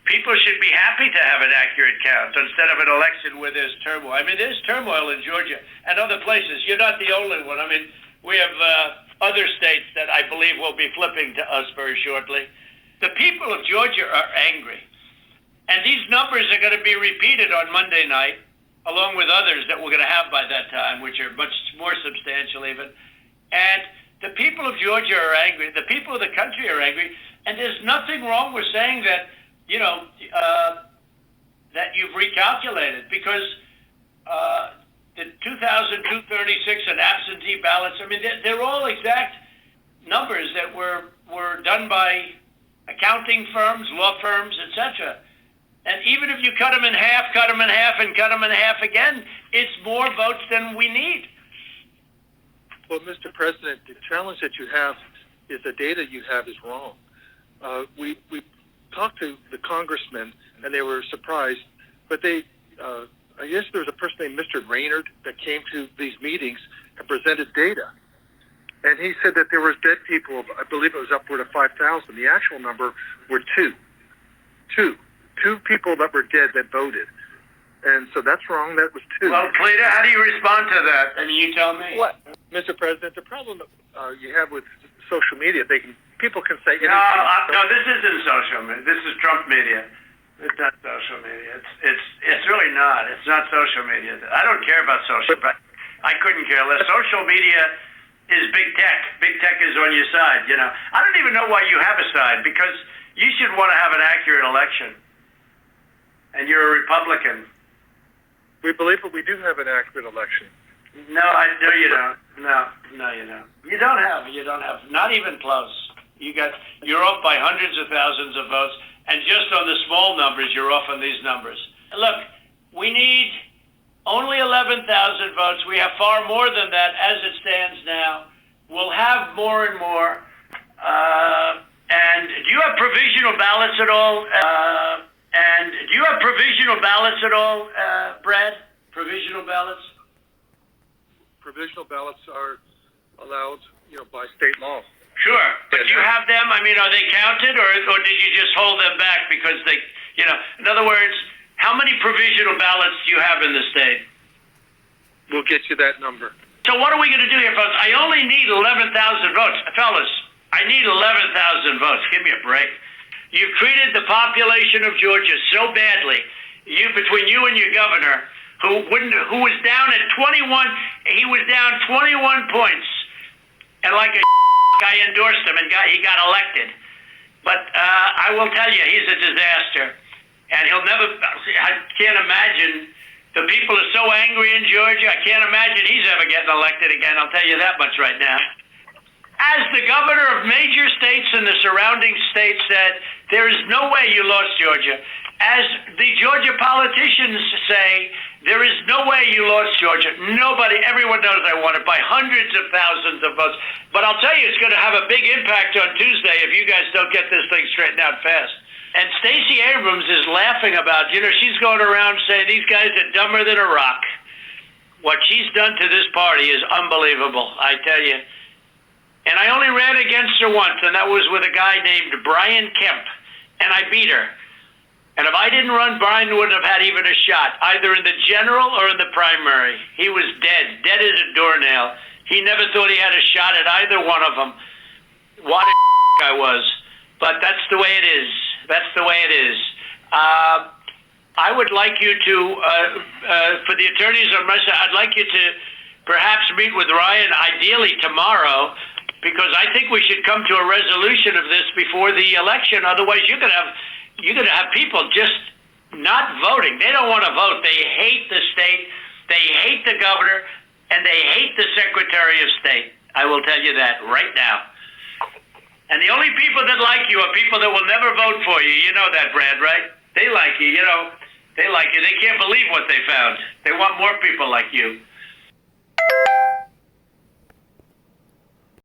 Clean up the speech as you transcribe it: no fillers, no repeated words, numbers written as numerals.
people should be happy to have an accurate count instead of an election where there's turmoil. I mean, there's turmoil in Georgia and other places. You're not the only one. I mean, we have other states that I believe will be flipping to us very shortly. The people of Georgia are angry. And these numbers are going to be repeated on Monday night, along with others that we're going to have by that time, which are much more substantial even. And the people of Georgia are angry. The people of the country are angry. And there's nothing wrong with saying that, that you've recalculated, because the 2,236 and absentee ballots, I mean, they're all exact numbers that were done by accounting firms, law firms, etc. And even if you cut them in half, and cut them in half again, it's more votes than we need. Well, Mr. President, the challenge that you have is the data you have is wrong. We talked to the congressmen, and they were surprised, but I guess there was a person named Mr. Raynard that came to these meetings and presented data. And he said that there was dead people, I believe it was upward of 5,000. The actual number were two people that were dead that voted. And so that's wrong. That was two. Well, Cleta, how do you respond to that? I mean, you tell me. What, Mr. President, the problem you have with social media, people can say anything. No, this isn't social media. This is Trump media. It's not social media. It's really not. It's not social media. I don't care about social, but I couldn't care less. Social media is big tech. Big tech is on your side. I don't even know why you have a side, because you should want to have an accurate election. And you're a Republican. We believe that we do have an accurate election. No, you don't. No, you don't. You don't have. Not even close. You're off by hundreds of thousands of votes, and just on the small numbers, you're off on these numbers. Look, we need only 11,000 votes. We have far more than that as it stands now. We'll have more and more. And do you have provisional ballots at all? Brad? Provisional ballots? Provisional ballots are allowed, by state law. Sure, but do you have them? I mean, are they counted, or did you just hold them back because they, in other words, how many provisional ballots do you have in the state? We'll get you that number. So what are we going to do here, folks? I only need 11,000 votes. Fellas, I need 11,000 votes. Give me a break. You've treated the population of Georgia so badly. Between you and your governor, who was down at 21, he was down 21 points, and like a guy endorsed him, and he got elected. But I will tell you, he's a disaster, and he'll never. I can't imagine. The people are so angry in Georgia. I can't imagine he's ever getting elected again. I'll tell you that much right now. As the governor of major states and the surrounding states said, there is no way you lost Georgia. As the Georgia politicians say, there is no way you lost Georgia. Nobody, everyone knows I won it by hundreds of thousands of votes. But I'll tell you, it's going to have a big impact on Tuesday if you guys don't get this thing straightened out fast. And Stacey Abrams is laughing about, she's going around saying these guys are dumber than a rock. What she's done to this party is unbelievable, I tell you. And I only ran against her once, and that was with a guy named Brian Kemp, and I beat her. And if I didn't run, Brian wouldn't have had even a shot, either in the general or in the primary. He was dead as a doornail. He never thought he had a shot at either one of them. What a I was. But that's the way it is. That's the way it is. I would like you to, for the attorneys on my side, I'd like you to perhaps meet with Ryan, ideally tomorrow, because I think we should come to a resolution of this before the election. Otherwise, you're going to have people just not voting. They don't want to vote. They hate the state. They hate the governor, and they hate the Secretary of State. I will tell you that right now. And the only people that like you are people that will never vote for you. You know that, Brad, right? They like you. They like you. They can't believe what they found. They want more people like you.